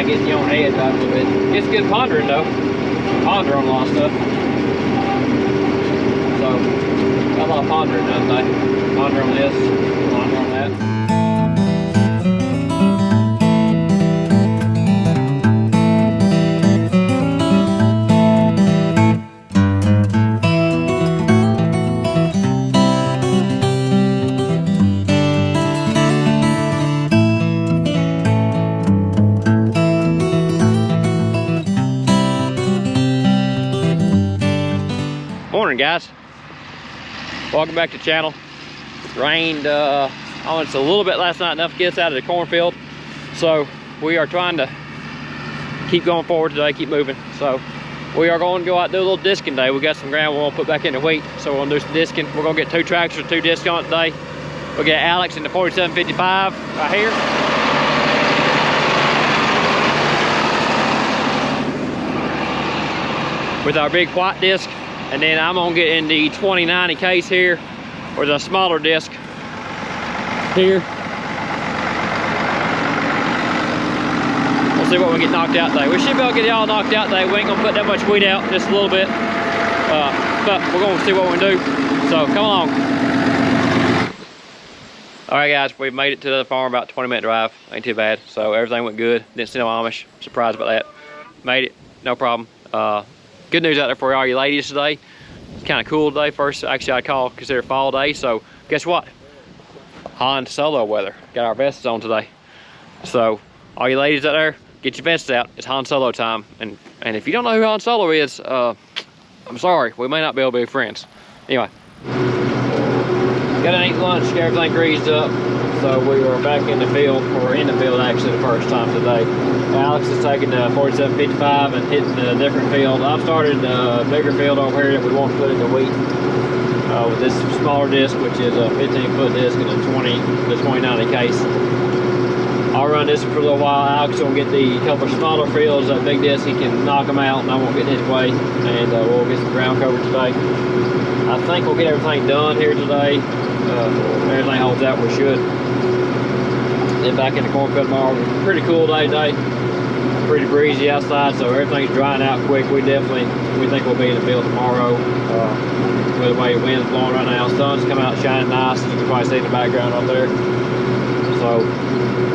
kind of getting you on edge right a little bit. It's good pondering though. Ponder on a lot of stuff. So, got a lot of pondering done today. Ponder on this, ponder on that. Morning, guys. Welcome back to the channel. It rained it's a little bit last night, enough to get us out of the cornfield. So we are trying to keep going forward today, keep moving. So we are going to go out and do a little disking day. We got some ground we're gonna put back in the wheat, so we're gonna do some disking. We're gonna get 2 tractors, 2 discs on it today. We'll get Alex in the 4755 right here. With our big white disc. And then I'm gonna get in the 2090 case here, or the smaller disc here. We'll see what we get knocked out today. We should be able to get it all knocked out today. We ain't gonna put that much wheat out, just a little bit. But we're gonna see what we can do. So come along. All right, guys, we made it to the farm, about 20-minute drive. Ain't too bad. So everything went good. Didn't see no Amish. Surprised about that. Made it, no problem. Good news out there for all you ladies today. It's kind of cool today. First, actually, I'd consider fall day. So guess what? Han Solo weather. Got our vests on today. So all you ladies out there, get your vests out. It's Han Solo time. And if you don't know who Han Solo is, I'm sorry. We may not be able to be friends. Anyway, got to eat lunch. Get everything greased up. So we were back in the field, or we're in the field actually the first time today. Alex is taking the 4755 and hitting a different field. I've started a bigger field over here that we want to put in the wheat with this smaller disc, which is a 15-foot disc and the 2090 case. I'll run this for a little while. Alex will get the couple of smaller fields, that big disc, he can knock them out and I won't get in his way. And we'll get some ground cover today. I think we'll get everything done here today. Everything holds out, we should. Then back in the cornfield tomorrow. Pretty cool day today. Pretty breezy outside, so everything's drying out quick. We think we'll be in the field tomorrow. With the way the wind's blowing right now, sun's coming out shining nice. You can probably see in the background up there. So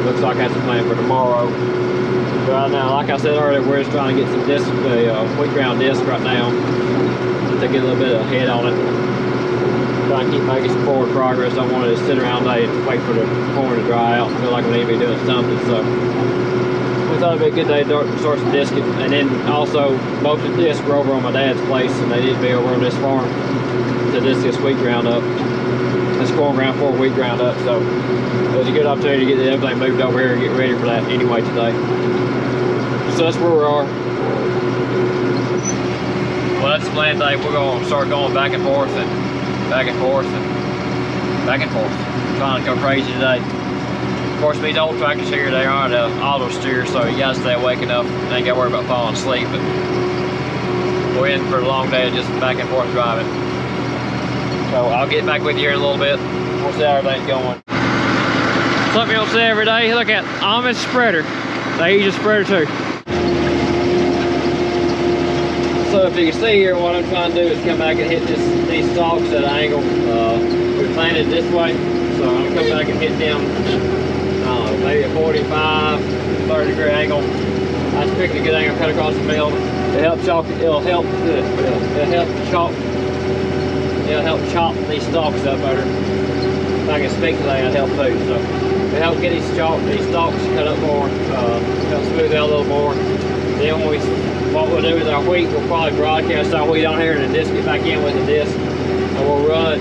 looks like that's the plan for tomorrow. But right now, like I said earlier, we're just trying to get some disc, the wheat ground disc right now, to get a little bit of head on it. Trying to keep making some forward progress. I don't want to sit around today and wait for the corn to dry out. I feel like we need to be doing something. So we thought it'd be a good day to start some disking. And then also, both the discs were over on my dad's place, and they need to be over on this farm to disc this wheat ground up. This corn ground for wheat ground up. So it was a good opportunity to get everything moved over here and get ready for that anyway today. So that's where we are. Well, that's the plan today. We're going to start going back and forth and back and forth and back and forth. Trying to go crazy today. Of course, these old tractors here, they aren't auto steer, so you gotta stay awake enough. You ain't gotta worry about falling asleep. But we're in for a long day of just back and forth driving. So I'll get back with you here in a little bit. We'll see how everything's going. Something you don't see every day. Look at Amish spreader. They use a spreader too. So if you can see here, what I'm trying to do is come back and hit these stalks at an angle. We planted this way, so I'm gonna come back and hit them, maybe a 45, 30 degree angle. That's picking a good angle, cut across the field. It'll help chop these stalks up better. If I can speak today, it'll help too. So it'll help get these stalks cut up more, help smooth out a little more. Then what we'll do with our wheat, we'll probably broadcast our wheat on here and then disc it back in with the disc. And we'll run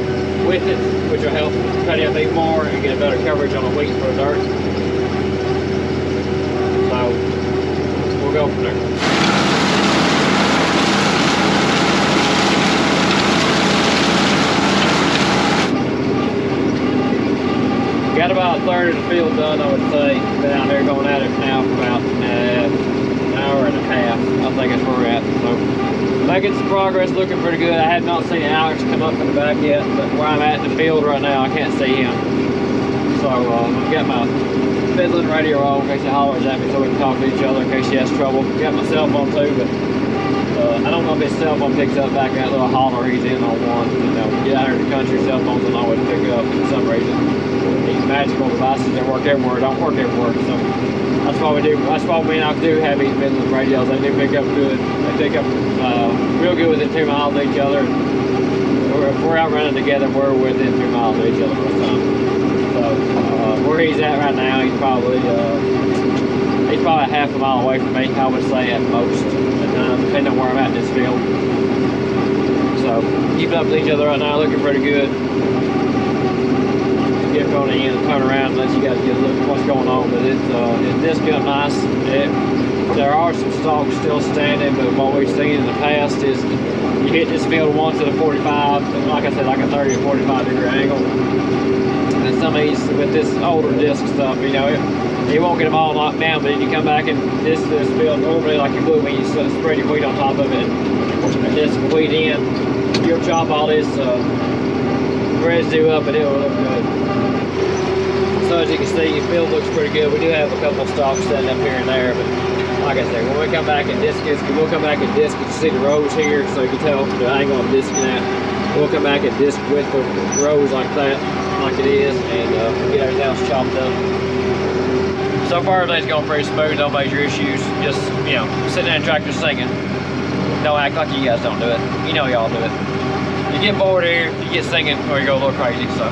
with it, which will help cut it up even more and get a better coverage on the wheat for the dirt. So we'll go from there. Got about a third of the field done, I would say. Been out there going at it now for about an hour and a half. I think that's where we're at. So making some progress, looking pretty good. I have not seen Alex come up in the back yet, but where I'm at in the field right now, I can't see him. So I've got my fiddling radio on in case he hollers at me so we can talk to each other in case he has trouble. Got my cell phone too, but I don't know if his cell phone picks up back in that little holler he's in on one. You know, get out here in the country, cell phones don't always pick up for some reason. These magical devices that work everywhere don't work everywhere. So that's why we do. That's why we and I do have these fiddling radios. They do pick up good. They pick up real good within 2 miles of each other. If we're out running together, we're within 2 miles of each other most time. So where he's at right now, he's probably half a mile away from me, I would say at most, depending on where I'm at in this field. So keeping up with each other right now, looking pretty good. Get going in and turn around and let you guys get a look at what's going on. But it's discount nice. There are some stalks still standing, but what we've seen in the past is you hit this field once at a 45, like I said, like a 30 or 45 degree angle. And some of these, with this older disc stuff, you know, you won't get them all knocked down, but if you come back and this field normally like you would when you spread your wheat on top of it and disc wheat in, you'll chop all this residue up and it will look good. So as you can see, your field looks pretty good. We do have a couple stalks standing up here and there, but like I said, when we come back and disc it, we'll come back and disc it. You see the rows here, so you can tell the angle I'm discing at. We'll come back and disc with the rows like that, like it is, and get everything else chopped up. So far, everything's going pretty smooth, no major issues. Just, you know, sitting there in the tractor singing. Don't act like you guys don't do it. You know y'all do it. You get bored here, you get singing, or you go a little crazy, so.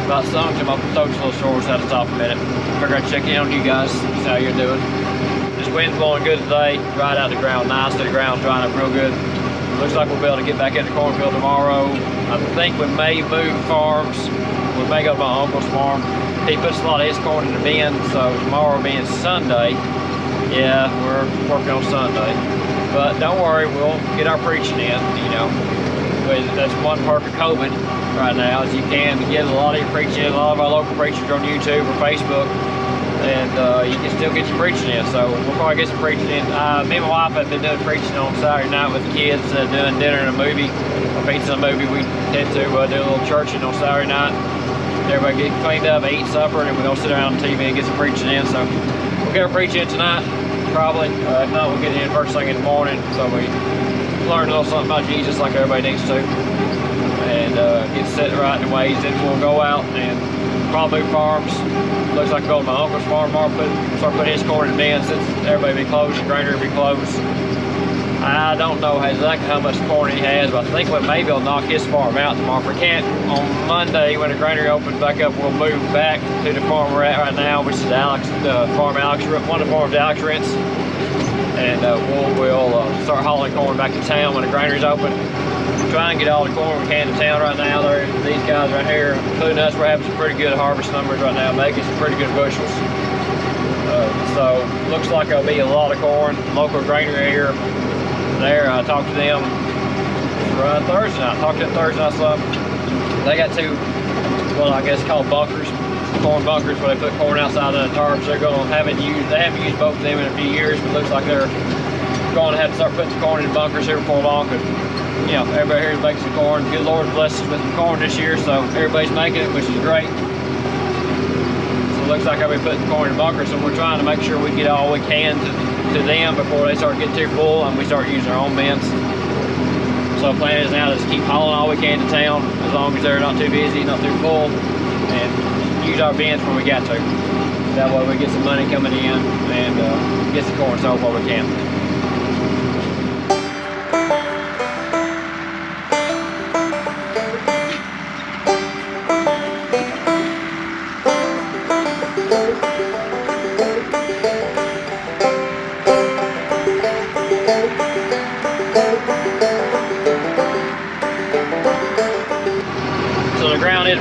About sung to my throat's a little sore, so I had to stop a minute. Figured I'd check in on you guys, see how you're doing. This wind's blowing good today, right out the ground, nice to the ground, drying up real good. Looks like we'll be able to get back in the cornfield tomorrow. I think we may move farms. We may go to my uncle's farm. He puts a lot of his corn in the bin, so tomorrow being Sunday, yeah, we're working on Sunday. But don't worry, we'll get our preaching in, you know. That's one perk of COVID right now, is you can get a lot of your preaching in. A lot of our local preachers are on YouTube or Facebook, and you can still get your preaching in. So we'll probably get some preaching in. Me and my wife have been doing preaching on Saturday night with the kids, doing dinner and a movie, or pizza and a movie. We tend to do a little churching on Saturday night. Everybody get cleaned up, eat supper, and then we're gonna sit around on TV and get some preaching in. So we'll get our preaching in tonight, probably. If not, we'll get it in first thing in the morning. So we learn a little something about Jesus like everybody needs to, and get set right in the ways. Then we'll go out and probably move farms. Looks like we'll go to my uncle's farm tomorrow, start putting his corn in the bin since everybody be closed, the granary will be closed. I don't know exactly how much corn he has, but I think we maybe will knock his farm out tomorrow. If we can't, on Monday when the granary opens back up, we'll move back to the farm we're at right now, which is Alex, farm Alex, one of the farms Alex rents, and we'll start hauling corn back to town when the granary's open. Try and get all the corn we can to town right now. These guys right here, including us, we're having some pretty good harvest numbers right now, making some pretty good bushels. So looks like there'll be a lot of corn. Local granary here. There, I talked to them Thursday night. Talked to them Thursday night. So they got two, well, I guess called bunkers, corn bunkers, where they put corn outside of the tarps. They're going to they haven't used both of them in a few years, but it looks like they're going to have to start putting the corn in bunkers here before long. Cause, you know, everybody here is making some corn. Good Lord bless us with some corn this year, so everybody's making it, which is great. So it looks like I'll be putting corn in bunkers, so we're trying to make sure we get all we can to them before they start getting too full and we start using our own bins. So the plan is now to just keep hauling all we can to town, as long as they're not too busy, not too full, and use our bins when we got to. That way we get some money coming in and get the corn sold while we can.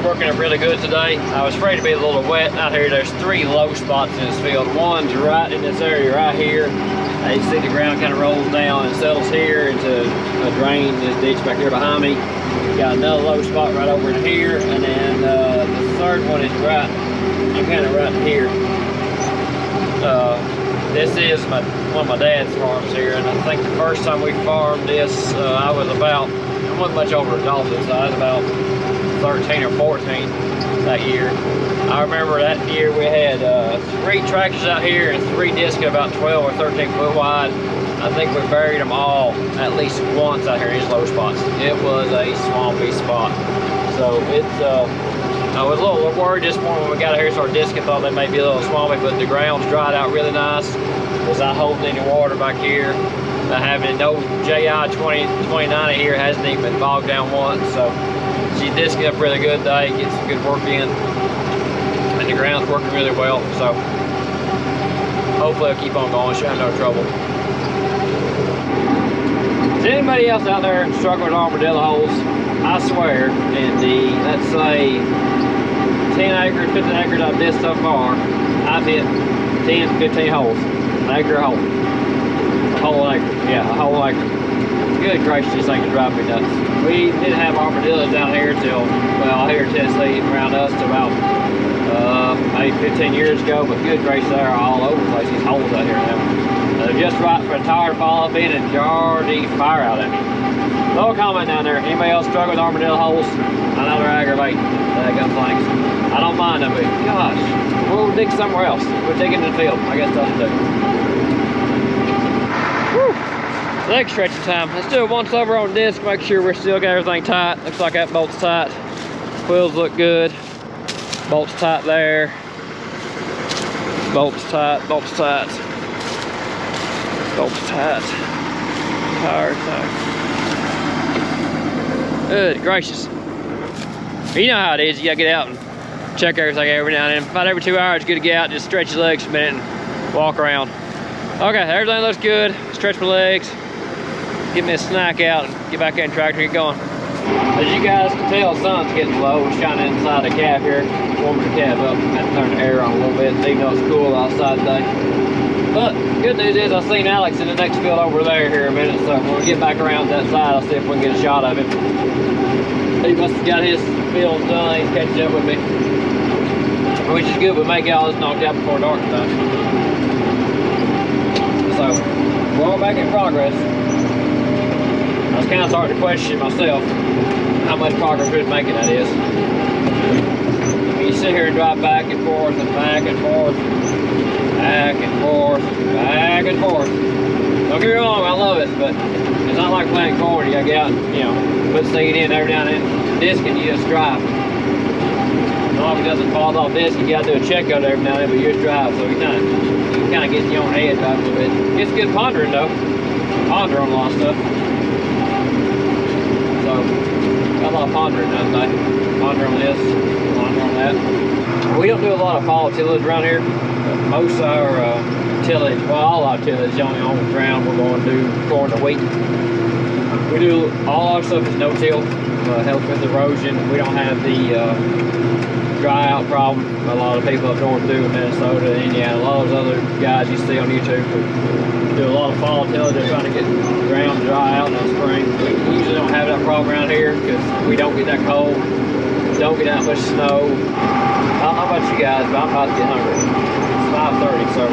Working up really good today. I was afraid to be a little wet out here. There's 3 low spots in this field. One's right in this area right here. You see the ground kind of rolls down and settles here into a drain, this ditch back there behind me. Got another low spot right over in here, and then the third one is right, kind of right here. This is one of my dad's farms here, and I think the first time we farmed this, I wasn't much over adulthood, so I was about 13 or 14. that year. I remember that year we had 3 tractors out here and 3 discs about 12 or 13 foot wide. I think we buried them all at least once out here in these low spots. It was a swampy spot. So it's, I was a little worried this morning when we got out here, so our disc thought they may be a little swampy, but the ground's dried out really nice. Was not holding any water back here. Not having no JI 2090 here, hasn't even been bogged down once. So she's disking up really good today, getting some good work in. And the ground's working really well. So hopefully it'll keep on going, she'll have no trouble. Is anybody else out there struggling with armadillo holes? I swear, in the, let's say, 10 acres, 15 acres I've did so far, I've hit 10 to 15 holes. An acre a hole. A whole acre. Yeah, a whole acre. Good gracious, this thing is driving me nuts. We didn't have armadillos down here till, well, here in Tennessee, around us to about maybe 15 years ago, but good gracious, they're all over the place. These holes out here now. They're just right for a tire to fall up in and jar the fire out at me. Throw a comment down there. Anybody else struggle with armadillo holes? I know they're aggravating. Gun flanks. I don't mind them, but gosh, we'll dig somewhere else. We're digging in the field. I guess that's what to do. Whew. Leg stretching time. Let's do it once over on disc. Make sure we're still got everything tight. Looks like that bolt's tight. Wheels look good. Bolt's tight there. Bolt's tight. Bolt's tight. Bolt's tight. Tire tight. Good gracious. You know how it is, you gotta get out and check everything every now and then. About every 2 hours, good to get out and just stretch your legs for a minute and walk around. Okay, everything looks good. Stretch my legs, get me a snack out, and get back in the tractor and get going. As you guys can tell, the sun's getting low. It's shining inside the cab here, warming the cab up. Had to turn the air on a little bit, even though it's cool outside today. But good news is I've seen Alex in the next field over there here in a minute, so when we get back around that side, I'll see if we can get a shot of him. He must have got his field done, he's catching up with me. Which is good, we may get all this knocked out before dark tonight. So, we're all back in progress. I was kind of starting to question myself how much progress we're making, that is. When you sit here and drive back and forth and back and forth, back and forth, back and forth. Don't get me wrong, I love it, but it's not like playing corn. You gotta get out and, you know, put seed in every now and then. Disc and you just drive. As long as it doesn't fall off disc, you gotta do a check out every now and then, but you just drive, so you kind of get your own head back a little bit. It's good pondering though. Ponder on a lot of stuff. So, got a lot of pondering done today. Ponder on this, ponder on that. We don't do a lot of fall tillage around here. Most of our tillage, well, all our tillage is only on the ground. We're going to do corn and wheat. We do, all our stuff is no-till, helps with erosion. We don't have the dry out problem a lot of people up north do in Minnesota and Indiana. A lot of those other guys you see on YouTube do a lot of fall tillage. They're trying to get the ground to dry out in the spring. We usually don't have that problem around here because we don't get that cold, don't get that much snow. I don't know about you guys, but I'm about to get hungry. It's 5:30, so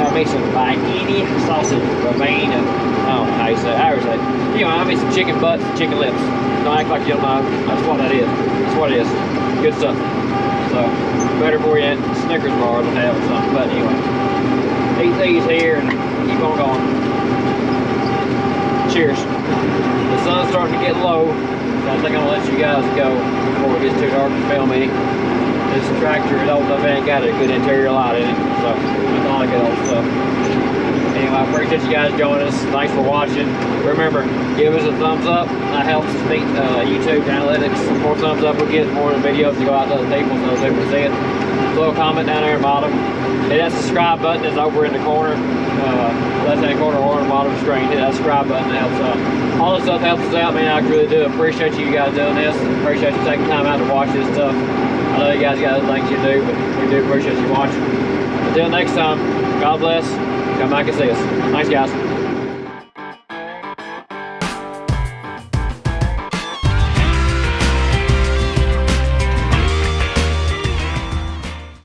have me some Vienna sausage, Ravine, and I don't know how you say it. I always say, you know, have me some chicken butts and chicken lips. Don't act like you don't know. That's what that is. That's what it is. Good stuff. So, better for you than Snickers bars to have or something. But anyway, eat these here and keep on going. Cheers. The sun's starting to get low. So I think I'm gonna let you guys go before it gets too dark to film me. This tractor, it ain't got a good interior light in it, so that's all I get old stuff. Anyway, I appreciate you guys joining us. Thanks for watching. Remember, give us a thumbs up. That helps us beat YouTube analytics. The more thumbs up we get, the more the videos to go out to other people so they can see it. Throw a comment down there at the bottom. Hit that subscribe button. It's over in the corner, left-hand corner or on the bottom of the screen. Hit that subscribe button. It helps out. All this stuff helps us out, man. I really do appreciate you guys doing this. Appreciate you taking time out to watch this stuff. I know you guys got other things you do, but we do appreciate you watching. Until next time, God bless. Come back and see us. Thanks, guys.